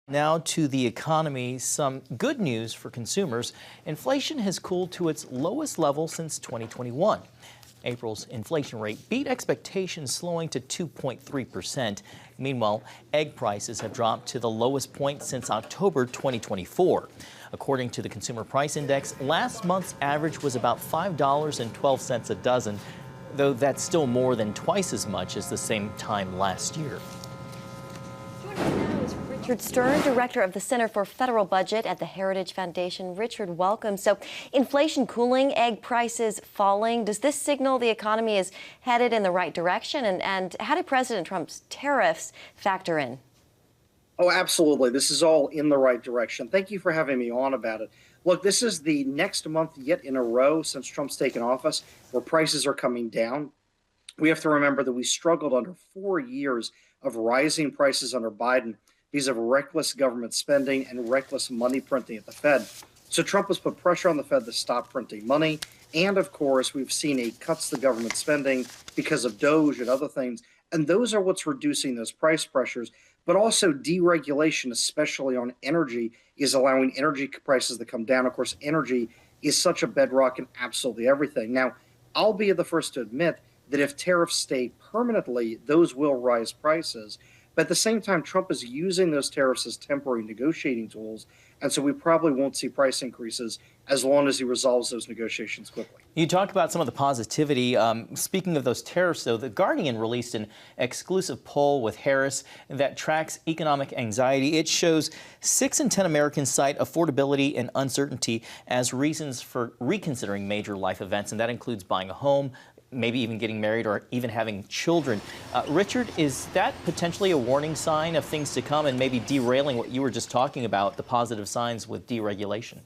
Now to the economy, some good news for consumers. Inflation has cooled to its lowest level since 2021. April's inflation rate beat expectations, slowing to 2.3%. Meanwhile, egg prices have dropped to the lowest point since October 2024. According to the Consumer Price Index, last month's average was about $5.12 a dozen, though that's still more than twice as much as the same time last year. Richard Stern, director of the Center for Federal Budget at the Heritage Foundation. Richard, welcome. So, inflation cooling, egg prices falling. Does this signal the economy is headed in the right direction? And how did President Trump's tariffs factor in? Oh, absolutely. This is all in the right direction. Thank you for having me on about it. Look, this is the next month yet in a row since Trump's taken office where prices are coming down. We have to remember that we struggled under 4 years of rising prices under Biden because of reckless government spending and reckless money printing at the Fed. So Trump has put pressure on the Fed to stop printing money. And of course, we've seen a cuts to government spending because of DOGE and other things. And those are what's reducing those price pressures. But also deregulation, especially on energy, is allowing energy prices to come down. Of course, energy is such a bedrock in absolutely everything. Now, I'll be the first to admit that if tariffs stay permanently, those will rise prices. But at the same time, Trump is using those tariffs as temporary negotiating tools. And so we probably won't see price increases as long as he resolves those negotiations quickly. You talked about some of the positivity. Speaking of those tariffs, though, The Guardian released an exclusive poll with Harris that tracks economic anxiety. It shows 6 in 10 Americans cite affordability and uncertainty as reasons for reconsidering major life events, and that includes buying a home, maybe even getting married or even having children. Richard, is that potentially a warning sign of things to come and maybe derailing what you were just talking about, the positive signs with deregulation?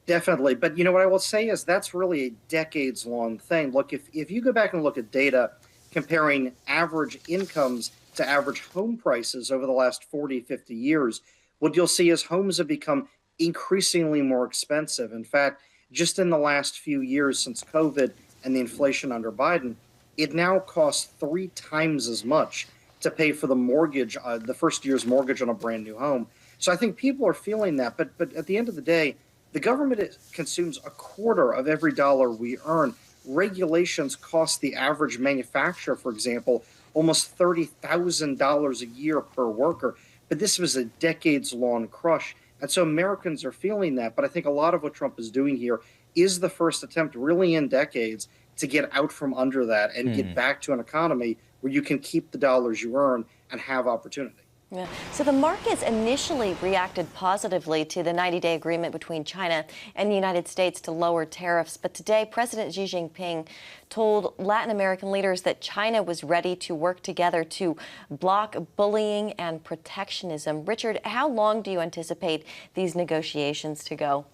Definitely. But you know what I will say is that's really a decades-long thing. Look, if you go back and look at data comparing average incomes to average home prices over the last 40, 50 years, what you'll see is homes have become increasingly more expensive. In fact, just in the last few years since COVID and the inflation under Biden, it now costs 3 times as much to pay for the mortgage, the first year's mortgage on a brand new home. So I think people are feeling that. But at the end of the day, the government consumes a quarter of every dollar we earn. Regulations cost the average manufacturer, for example, almost $30,000 a year per worker. But this was a decades-long crush. And so Americans are feeling that. But I think a lot of what Trump is doing here is the first attempt really in decades to get out from under that and get back to an economy where you can keep the dollars you earn and have opportunity. Yeah. So the markets initially reacted positively to the 90-day agreement between China and the United States to lower tariffs. But today, President Xi Jinping told Latin American leaders that China was ready to work together to block bullying and protectionism. Richard, how long do you anticipate these negotiations to go?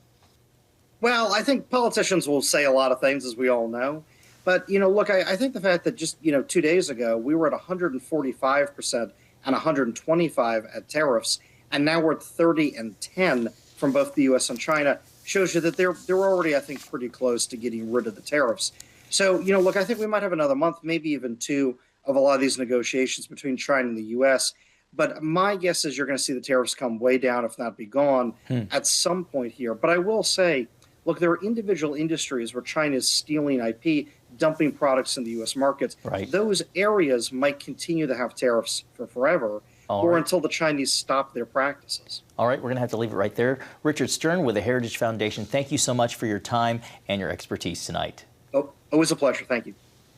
Well, I think politicians will say a lot of things, as we all know. But, look, I think the fact that just, 2 days ago, we were at 145% and 125 at tariffs, and now we're at 30 and 10 from both the U.S. and China, shows you that they're already, I think, pretty close to getting rid of the tariffs. So, look, I think we might have another month, maybe even 2, of a lot of these negotiations between China and the U.S., but my guess is you're going to see the tariffs come way down, if not be gone, at some point here. But I will say, look, there are individual industries where China is stealing IP, dumping products in the U.S. markets. Right. Those areas might continue to have tariffs for forever or until the Chinese stop their practices. All right, we're going to have to leave it right there. Richard Stern with the Heritage Foundation, thank you so much for your time and your expertise tonight. Oh, always a pleasure. Thank you.